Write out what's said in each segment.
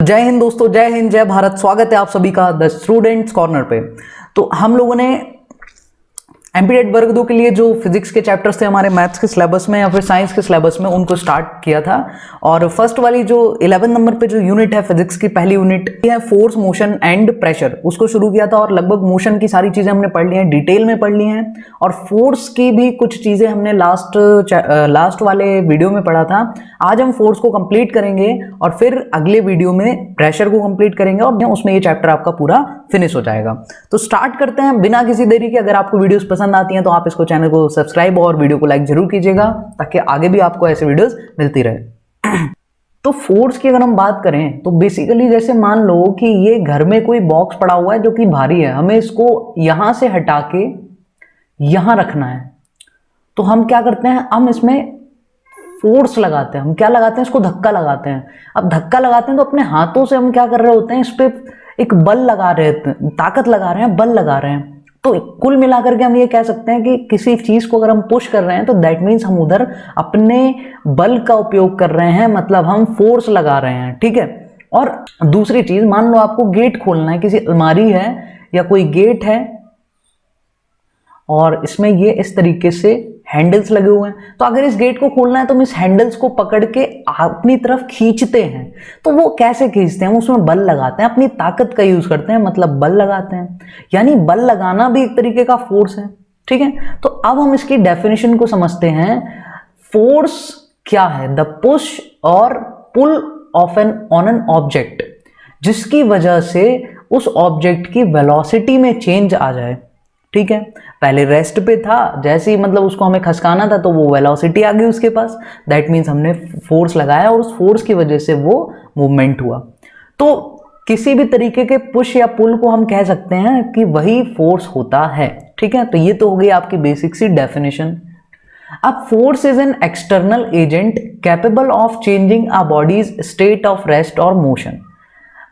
जय हिंद दोस्तों, जय हिंद, जय भारत। स्वागत है आप सभी का द स्टूडेंट्स कॉर्नर पे। तो हम लोगों ने एमपीटेट वर्ग 2 के लिए जो फिजिक्स के चैप्टर्स थे हमारे मैथ्स के सिलेबस में या फिर साइंस के सिलेबस में, उनको स्टार्ट किया था। और फर्स्ट वाली जो 11 नंबर पे जो यूनिट है फिजिक्स की पहली यूनिट है फोर्स, मोशन एंड प्रेशर, उसको शुरू किया था। और लगभग मोशन की सारी चीजें हमने पढ़ ली हैं, डिटेल में पढ़ ली हैं। और फोर्स की भी कुछ चीजें हमने लास्ट वाले वीडियो में पढ़ा था। आज हम फोर्स को कंप्लीट करेंगे और फिर अगले वीडियो में प्रेशर को कंप्लीट करेंगे और उसमें ये चैप्टर आपका पूरा फिनिश हो जाएगा। तो स्टार्ट करते हैं बिना किसी देरी के। अगर आपको वीडियोस पसंद आती हैं तो आप इसको चैनल को सब्सक्राइब और वीडियो को लाइक जरूर कीजिएगा ताकि आगे भी आपको ऐसे वीडियोस मिलती रहे। तो फोर्स की अगर हम बात करें तो बेसिकली जैसे मान लो कि ये घर में कोई बॉक्स पड़ा हुआ है जो कि भारी है, हमें इसको यहां से हटा के यहां रखना है। तो हम क्या करते हैं, हम इसमें फोर्स लगाते हैं। हम क्या लगाते हैं, इसको धक्का लगाते हैं। अब धक्का लगाते हैं तो अपने हाथों से हम क्या कर रहे होते हैं, इस पे एक बल लगा रहे हैं, ताकत लगा रहे हैं, बल लगा रहे हैं। तो कुल मिलाकर के हम ये कह सकते हैं कि किसी चीज को अगर हम पुश कर रहे हैं तो दैट मीन्स हम उधर अपने बल का उपयोग कर रहे हैं, मतलब हम फोर्स लगा रहे हैं। ठीक है। और दूसरी चीज, मान लो आपको गेट खोलना है, किसी अलमारी है या कोई गेट है और इसमें ये इस तरीके से हैंडल्स लगे हुए हैं। तो अगर इस गेट को खोलना है तो हम इस हैंडल्स को पकड़ के अपनी तरफ खींचते हैं। तो वो कैसे खींचते हैं, उसमें बल लगाते हैं, अपनी ताकत का यूज करते हैं, मतलब बल लगाते हैं। यानी बल लगाना भी एक तरीके का फोर्स है। ठीक है। तो अब हम इसकी डेफिनेशन को समझते हैं। फोर्स क्या है? द पुश और पुल ऑफ ऑन एन ऑब्जेक्ट, जिसकी वजह से उस ऑब्जेक्ट की वेलोसिटी में चेंज आ जाए। ठीक है। पहले रेस्ट पे था, जैसे ही मतलब उसको हमें खसकाना था तो वो वेलोसिटी आ गई उसके पास। दैट मीन्स हमने फोर्स लगाया और उस फोर्स की वजह से वो मूवमेंट हुआ। तो किसी भी तरीके के पुश या पुल को हम कह सकते हैं कि वही फोर्स होता है। ठीक है। तो ये तो हो गई आपकी बेसिक सी डेफिनेशन। अब force is an external agent capable of changing a bodies state of rest और मोशन।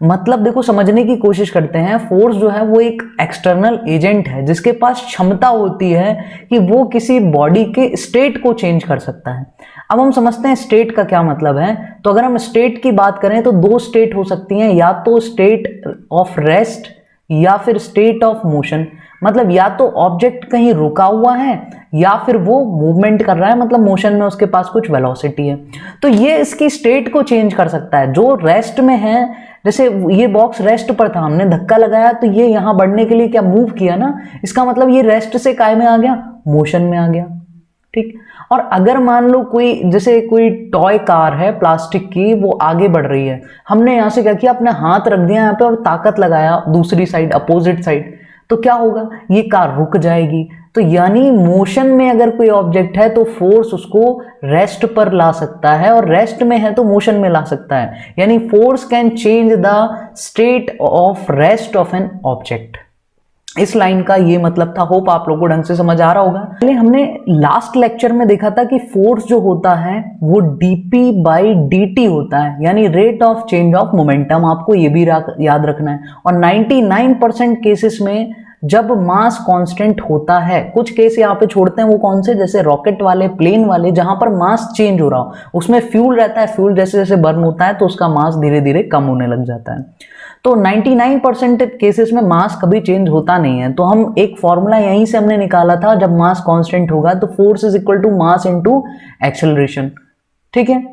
मतलब देखो, समझने की कोशिश करते हैं। फोर्स जो है वो एक एक्सटर्नल एजेंट है जिसके पास क्षमता होती है कि वो किसी बॉडी के स्टेट को चेंज कर सकता है। अब हम समझते हैं स्टेट का क्या मतलब है। तो अगर हम स्टेट की बात करें तो दो स्टेट हो सकती हैं, या तो स्टेट ऑफ रेस्ट या फिर स्टेट ऑफ मोशन। मतलब या तो ऑब्जेक्ट कहीं रुका हुआ है या फिर वो मूवमेंट कर रहा है, मतलब मोशन में उसके पास कुछ वेलोसिटी है। तो ये इसकी स्टेट को चेंज कर सकता है। जो रेस्ट में है, जैसे ये बॉक्स रेस्ट पर था, हमने धक्का लगाया तो ये यहां बढ़ने के लिए क्या मूव किया ना, इसका मतलब ये रेस्ट से काय में आ गया, मोशन में आ गया। ठीक। और अगर मान लो कोई, जैसे कोई टॉय कार है प्लास्टिक की, वो आगे बढ़ रही है, हमने यहां से क्या किया, अपने हाथ रख दिया यहां पे और ताकत लगाया दूसरी साइड, अपोजिट साइड, तो क्या होगा, ये कार रुक जाएगी। तो यानी मोशन में अगर कोई ऑब्जेक्ट है तो फोर्स उसको रेस्ट पर ला सकता है, और रेस्ट में है तो मोशन में ला सकता है। यानी force can change the state of rest of an object. इस लाइन का ये मतलब था। होप आप लोगों को ढंग से समझ आ रहा होगा। पहले हमने लास्ट लेक्चर में देखा था कि फोर्स जो होता है वो dp/dt होता है, यानी rate of change of momentum. आपको ये भी याद रखना है। और 99% केसेस में जब मास कांस्टेंट होता है, कुछ केस यहाँ पे छोड़ते हैं, वो कौन से, जैसे रॉकेट वाले, प्लेन वाले, जहां पर मास चेंज हो रहा हो, उसमें फ्यूल रहता है। फ्यूल जैसे जैसे बर्न होता है तो उसका मास धीरे धीरे कम होने लग जाता है। तो 99% केसेस में मास कभी चेंज होता नहीं है। तो हम एक फॉर्मूला यहीं से हमने निकाला था, जब मास कांस्टेंट होगा तो force is equal to mass into acceleration. ठीक है,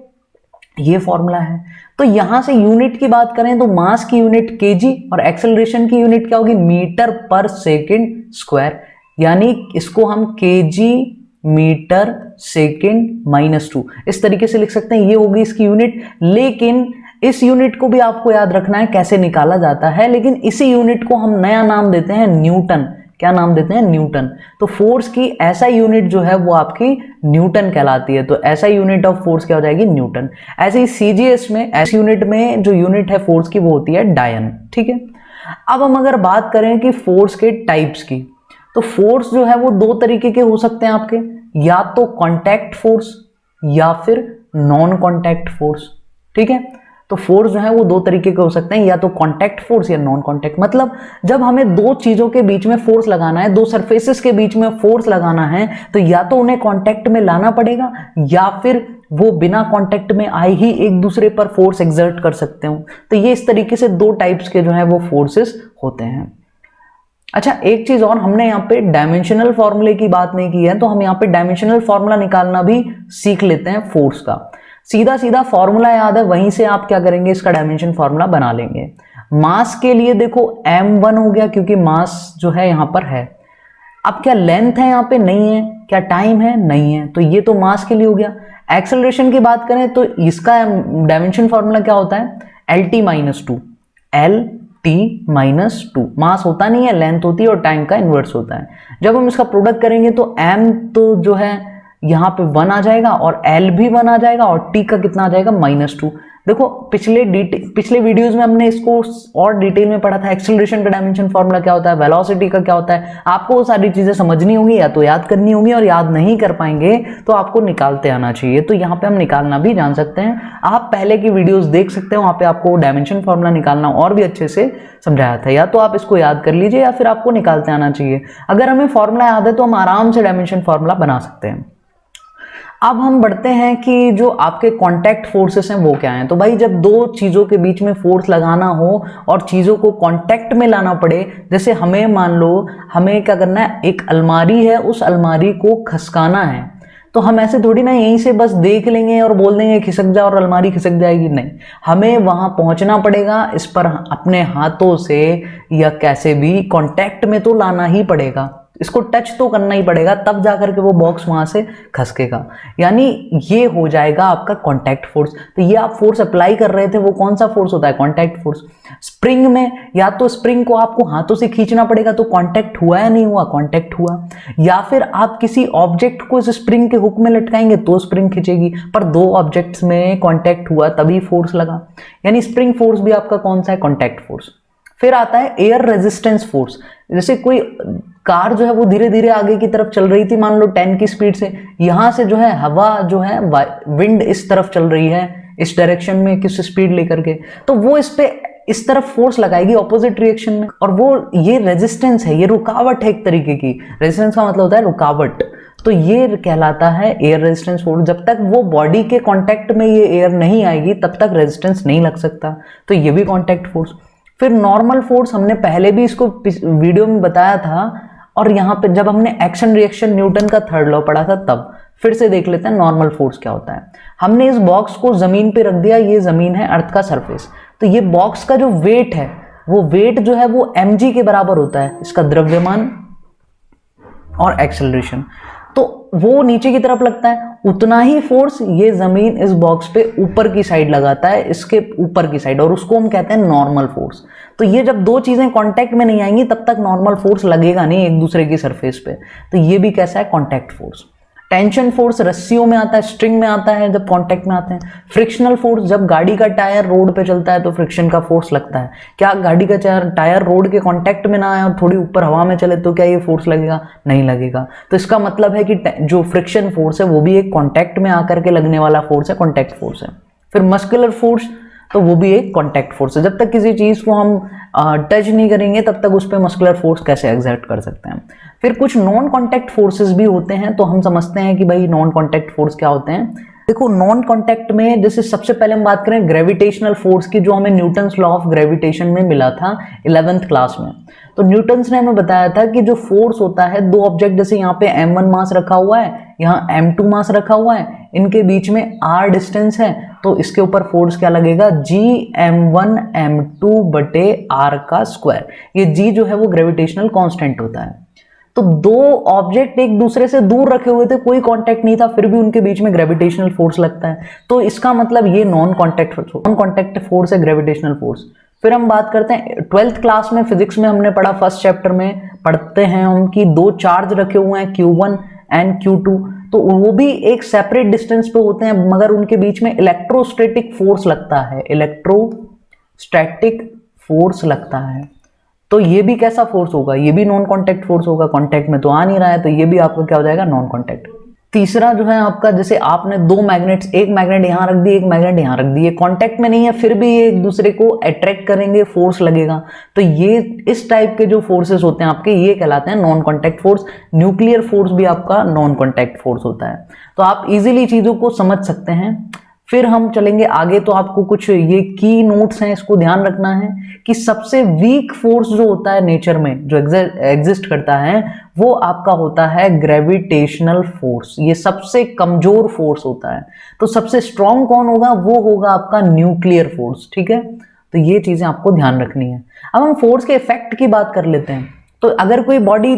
ये फॉर्मूला है। तो यहां से यूनिट की बात करें तो मास की यूनिट केजी और एक्सेलरेशन की यूनिट क्या होगी, मीटर पर सेकंड स्क्वायर। यानी इसको हम केजी मीटर सेकंड -2 इस तरीके से लिख सकते हैं। ये होगी इसकी यूनिट। लेकिन इस यूनिट को भी आपको याद रखना है कैसे निकाला जाता है। लेकिन इसी यूनिट को हम नया नाम देते हैं न्यूटन। क्या नाम देते हैं, न्यूटन। तो फोर्स की ऐसा यूनिट जो है वो आपकी न्यूटन कहलाती है। तो ऐसा यूनिट ऑफ फोर्स क्या हो जाएगी, न्यूटन। ऐसे ही सीजीएस में ऐसी यूनिट में जो यूनिट है फोर्स की वो होती है डायन। ठीक है। अब हम अगर बात करें कि फोर्स के टाइप्स की, तो फोर्स जो है वो दो तरीके के हो सकते हैं आपके, या तो कॉन्टैक्ट फोर्स या फिर नॉन कॉन्टैक्ट फोर्स। ठीक है। तो तो फोर्स जो है वो दो तरीके के हो सकते हैं, या तो कॉन्टैक्ट फोर्स या नॉन कॉन्टैक्ट। मतलब जब हमें दो चीजों के बीच में फोर्स लगाना है, दो सरफेसेस के बीच में फोर्स लगाना है, तो या तो उन्हें कॉन्टैक्ट में लाना पड़ेगा या फिर वो बिना कांटेक्ट में आए ही एक दूसरे पर फोर्स एक्सर्ट कर सकते हो। तो ये इस तरीके से दो टाइप्स के जो है वो फोर्सेस होते हैं। अच्छा, एक चीज और, हमने यहाँ पे डायमेंशनल फॉर्मूले की बात नहीं की है, तो हम यहाँ पे डायमेंशनल फॉर्मूला निकालना भी सीख लेते हैं फोर्स का। सीधा सीधा फॉर्मूला याद है, वहीं से आप क्या करेंगे, इसका डायमेंशन फॉर्मूला बना लेंगे। मास के लिए देखो m1 हो गया, क्योंकि मास जो है यहाँ पर है। अब क्या लेंथ है यहाँ पे, नहीं है। क्या टाइम है, नहीं है। तो ये तो मास के लिए हो गया। एक्सेलरेशन की बात करें तो इसका डायमेंशन फॉर्मूला क्या होता है, LT-2, LT-2। मास होता नहीं है, लेंथ होती है और टाइम का इनवर्स होता है। जब हम इसका प्रोडक्ट करेंगे तो m तो जो है यहाँ पे 1 आ जाएगा और L भी 1 आ जाएगा और T का कितना आ जाएगा, -2। देखो पिछले वीडियोस में हमने इसको और डिटेल में पढ़ा था, एक्सेलरेशन का डायमेंशन फॉर्मूला क्या होता है, वेलोसिटी का क्या होता है। आपको वो सारी चीजें समझनी होंगी या तो याद करनी होंगी, और याद नहीं कर पाएंगे तो आपको निकालते आना चाहिए। तो यहाँ पे हम निकालना भी जान सकते हैं। आप पहले की वीडियोस देख सकते हैं, वहां पे आपको डायमेंशन फॉर्मूला निकालना और भी अच्छे से समझाया था। या तो आप इसको याद कर लीजिए या फिर आपको निकालते आना चाहिए। अगर हमें फॉर्मूला याद है तो हम आराम से डायमेंशन फॉर्मूला बना सकते हैं। अब हम बढ़ते हैं कि जो आपके कांटेक्ट फोर्सेस हैं वो क्या हैं। तो भाई, जब दो चीज़ों के बीच में फोर्स लगाना हो और चीज़ों को कांटेक्ट में लाना पड़े, जैसे हमें मान लो हमें क्या करना है, एक अलमारी है, उस अलमारी को खसकाना है, तो हम ऐसे थोड़ी ना यहीं से बस देख लेंगे और बोल देंगे खिसक जा और अलमारी खिसक जाएगी। नहीं, हमें वहां पहुंचना पड़ेगा, इस पर अपने हाथों से या कैसे भी कांटेक्ट में तो लाना ही पड़ेगा, इसको टच तो करना ही पड़ेगा, तब जाकर के वो बॉक्स वहां से खसकेगा। यानी ये हो जाएगा आपका कांटेक्ट फोर्स। तो ये आप फोर्स अप्लाई कर रहे थे, वो कौन सा फोर्स होता है, कांटेक्ट फोर्स। स्प्रिंग में या तो स्प्रिंग को आपको हाथों से खींचना पड़ेगा, तो कांटेक्ट हुआ या नहीं हुआ, कांटेक्ट हुआ। या फिर आप किसी ऑब्जेक्ट को इस स्प्रिंग के हुक में लटकाएंगे तो स्प्रिंग खींचेगी, पर दो ऑब्जेक्ट्स में कांटेक्ट हुआ तभी फोर्स लगा। यानी स्प्रिंग फोर्स भी आपका कौन सा है, कांटेक्ट फोर्स। फिर आता है एयर रेजिस्टेंस फोर्स। जैसे कोई कार जो है वो धीरे धीरे आगे की तरफ चल रही थी, मान लो 10 की स्पीड से, यहां से जो है हवा जो है विंड इस तरफ चल रही है, इस डायरेक्शन में किस स्पीड लेकर के, तो वो इस पे इस तरफ फोर्स लगाएगी ऑपोजिट रिएक्शन में। और वो ये रेजिस्टेंस है, ये रुकावट है एक तरीके की। रेजिस्टेंस का मतलब होता है रुकावट। तो ये कहलाता है एयर रेजिस्टेंस फोर्स। जब तक वो बॉडी के कांटेक्ट में ये एयर नहीं आएगी तब तक रेजिस्टेंस नहीं लग सकता, तो ये भी कांटेक्ट फोर्स। फिर नॉर्मल फोर्स, हमने पहले भी इसको वीडियो में बताया था, और यहाँ पे जब हमने एक्शन रिएक्शन न्यूटन का थर्ड लॉ पढ़ा था तब। फिर से देख लेते हैं नॉर्मल फोर्स क्या होता है। हमने इस बॉक्स को जमीन पे रख दिया, ये जमीन है, अर्थ का सरफेस, तो ये बॉक्स का जो वेट है, वो वेट जो है वो mg के बराबर होता है, इसका द्रव्यमान और एक्सेलरेशन। तो वो नीचे की तरफ लगता है, उतना ही फोर्स ये जमीन इस बॉक्स पे ऊपर की साइड लगाता है, इसके ऊपर की साइड, और उसको हम कहते हैं नॉर्मल फोर्स। तो ये जब दो चीजें कांटेक्ट में नहीं आएंगी तब तक नॉर्मल फोर्स लगेगा नहीं एक दूसरे की सरफेस पे। तो ये भी कैसा है, कांटेक्ट फोर्स। टेंशन फोर्स रस्सियों में आता है, स्ट्रिंग में आता है जब कांटेक्ट में आते हैं। फ्रिक्शनल फोर्स, जब गाड़ी का टायर रोड पे चलता है तो फ्रिक्शन का फोर्स लगता है। क्या गाड़ी का टायर रोड के कांटेक्ट में ना आए और थोड़ी ऊपर हवा में चले तो क्या ये फोर्स लगेगा, नहीं लगेगा। तो इसका मतलब है कि जो फ्रिक्शन फोर्स है वो भी एक कांटेक्ट में आकर के लगने वाला फोर्स है, कांटेक्ट फोर्स है। फिर मस्कुलर फोर्स, तो वो भी एक कांटेक्ट फोर्स है। जब तक किसी चीज को हम टच नहीं करेंगे तब तक उस पर मस्कुलर फोर्स कैसे एक्सर्ट कर सकते हैं। फिर कुछ नॉन कांटेक्ट फोर्सेस भी होते हैं, तो हम समझते हैं कि भाई नॉन कांटेक्ट फोर्स क्या होते हैं। देखो, नॉन कांटेक्ट में जैसे सबसे पहले हम बात करें ग्रेविटेशनल फोर्स की, जो हमें न्यूटन्स लॉ ऑफ ग्रेविटेशन में मिला था 11th क्लास में। तो न्यूटन्स ने हमें बताया था कि जो फोर्स होता है, दो ऑब्जेक्ट, जैसे यहाँ पे m1 मास रखा हुआ है, यहाँ m2 मास रखा हुआ है, इनके बीच में r डिस्टेंस है, तो इसके ऊपर फोर्स क्या लगेगा, Gm1 m2 बटे r का स्क्वायर। ये G जो है वो ग्रेविटेशनल कांस्टेंट होता है। तो दो ऑब्जेक्ट एक दूसरे से दूर रखे हुए थे, कोई कांटेक्ट नहीं था, फिर भी उनके बीच में ग्रेविटेशनल फोर्स लगता है, तो इसका मतलब ये नॉन कांटेक्ट फोर्स है, ग्रेविटेशनल फोर्स। फिर हम बात करते हैं 12th क्लास में फिजिक्स में हमने पढ़ा, फर्स्ट चैप्टर में पढ़ते हैं हम कि दो चार्ज रखे हुए हैं Q1 एंड Q2, तो वो भी एक सेपरेट डिस्टेंस पे होते हैं, मगर उनके बीच में इलेक्ट्रोस्टैटिक फोर्स लगता है, इलेक्ट्रोस्टैटिक फोर्स लगता है। तो ये भी कैसा फोर्स होगा, ये भी नॉन कांटेक्ट फोर्स होगा, कांटेक्ट में तो आ नहीं रहा है, तो ये भी आपका क्या हो जाएगा, नॉन कांटेक्ट। तीसरा जो है आपका, जैसे आपने दो मैग्नेट्स, एक मैग्नेट यहाँ रख दिए, एक मैग्नेट यहाँ रख दिए, कांटेक्ट में नहीं है, फिर भी ये एक दूसरे को अट्रैक्ट करेंगे, फोर्स लगेगा। तो ये इस टाइप के जो फोर्सेस होते हैं आपके, ये कहलाते हैं non contact force. Nuclear force भी आपका नॉन कॉन्टैक्ट फोर्स होता है। तो आप इजीली चीजों को समझ सकते हैं। फिर हम चलेंगे आगे, तो आपको कुछ ये की नोट्स हैं, इसको ध्यान रखना है कि सबसे वीक फोर्स जो होता है नेचर में, जो एग्जिस्ट करता है, वो आपका होता है ग्रेविटेशनल फोर्स। ये सबसे कमजोर फोर्स होता है। तो सबसे स्ट्रॉन्ग कौन होगा? वो होगा आपका न्यूक्लियर फोर्स। ठीक है, तो ये चीजें आपको ध्यान रखनी है। अब हम फोर्स के इफेक्ट की बात कर लेते हैं। तो अगर कोई बॉडी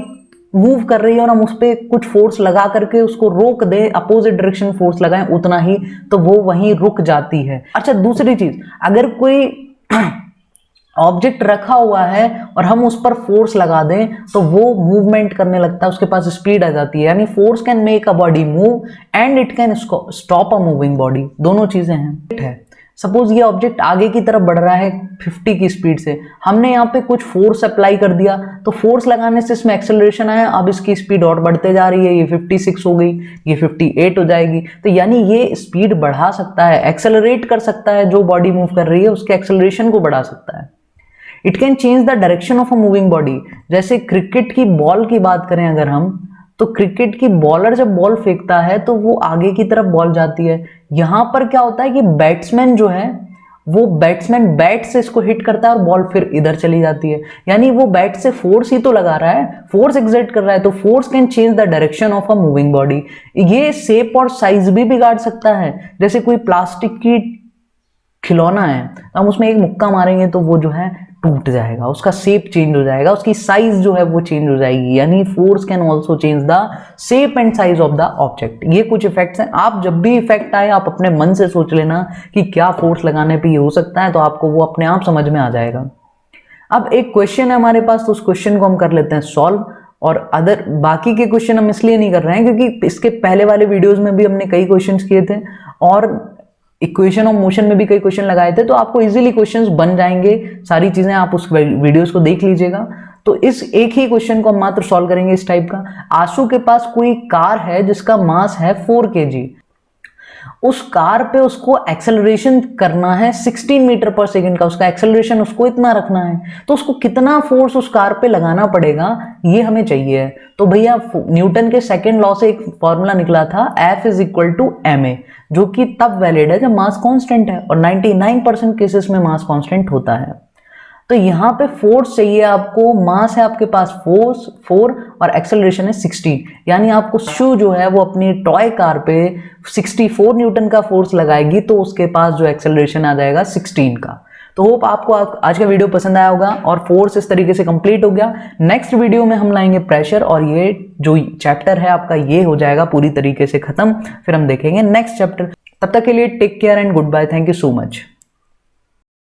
मूव कर रही है और हम उस पर कुछ फोर्स लगा करके उसको रोक दे, अपोजिट डायरेक्शन फोर्स लगाएं उतना ही, तो वो वहीं रुक जाती है। अच्छा, दूसरी चीज, अगर कोई ऑब्जेक्ट रखा हुआ है और हम उस पर फोर्स लगा दें तो वो मूवमेंट करने लगता है, उसके पास स्पीड आ जाती है। यानी force can make a body move and it can stop a moving body, दोनों चीजें हैं। सपोज ये ऑब्जेक्ट आगे की तरफ बढ़ रहा है 50 की स्पीड से, हमने यहाँ पे कुछ फोर्स अप्लाई कर दिया, तो फोर्स लगाने से इसमें एक्सेलरेशन आया, अब इसकी स्पीड और बढ़ते जा रही है, ये 56 हो गई, ये 58 हो जाएगी। तो यानी ये स्पीड बढ़ा सकता है, एक्सेलरेट कर सकता है, जो बॉडी मूव कर रही है उसके एक्सेलरेशन को बढ़ा सकता है। It can change the direction of a moving body. जैसे क्रिकेट की बॉल की बात करें अगर हम, तो क्रिकेट की बॉलर जब बॉल फेंकता है तो वो आगे की तरफ बॉल जाती है। यहां पर क्या होता है कि बैट्समैन जो है, वो बैट्समैन बैट से इसको हिट करता है और बॉल फिर इधर चली जाती है। यानी वो बैट से फोर्स ही तो लगा रहा है, फोर्स एक्सर्ट कर रहा है। तो force can change the direction of a moving body. ये शेप और साइज भी बिगाड़ सकता है। जैसे कोई प्लास्टिक की खिलौना है, हम उसमें एक मुक्का मारेंगे तो वो जो है टूट जाएगा, उसका शेप चेंज हो जाएगा, उसकी साइज जो है वो चेंज हो जाएगी। यानी force can also change the shape and size of the object. ये कुछ इफेक्ट्स हैं। आप जब भी इफेक्ट आए, आप अपने मन से सोच लेना कि क्या फोर्स लगाने पे ये हो सकता है, तो आपको वो अपने आप समझ में आ जाएगा। अब एक क्वेश्चन है हमारे पास, तो उस क्वेश्चन को हम कर लेते हैं सॉल्व। और अदर बाकी के क्वेश्चन हम इसलिए नहीं कर रहे हैं क्योंकि इसके पहले वाले वीडियोज में भी हमने कई क्वेश्चन किए थे और इक्वेशन ऑफ मोशन में भी कई क्वेश्चन लगाए थे, तो आपको इजीली क्वेश्चंस बन जाएंगे। सारी चीजें आप उस वीडियोस को देख लीजिएगा। तो इस एक ही क्वेश्चन को हम मात्र सॉल्व करेंगे इस टाइप का। आशु के पास कोई कार है जिसका मास है 4 kg। उस कार पे उसको एक्सेलरेशन करना है 16 मीटर पर सेकंड का, उसका एक्सेलरेशन उसको इतना रखना है, तो उसको कितना फोर्स उस कार पे लगाना पड़ेगा, ये हमें चाहिए। तो भैया न्यूटन के सेकंड लॉ से एक फॉर्मूला निकला था, F = ma, जो कि तब वैलिड है जब मास कांस्टेंट है, और 99% केसेस में मास कांस्टेंट होता है। तो यहाँ पे फोर्स चाहिए आपको, मास है आपके पास 4 और एक्सेलरेशन है 16। यानी आपको शू जो है वो अपनी टॉय कार पे 64 न्यूटन का फोर्स लगाएगी, तो उसके पास जो एक्सेलरेशन आ जाएगा 16 का। तो होप आपको आज का वीडियो पसंद आया होगा और फोर्स इस तरीके से कंप्लीट हो गया। नेक्स्ट वीडियो में हम लाएंगे प्रेशर, और ये जो चैप्टर है आपका ये हो जाएगा पूरी तरीके से खत्म। फिर हम देखेंगे नेक्स्ट चैप्टर। तब तक के लिए take care and goodbye. Thank you so much.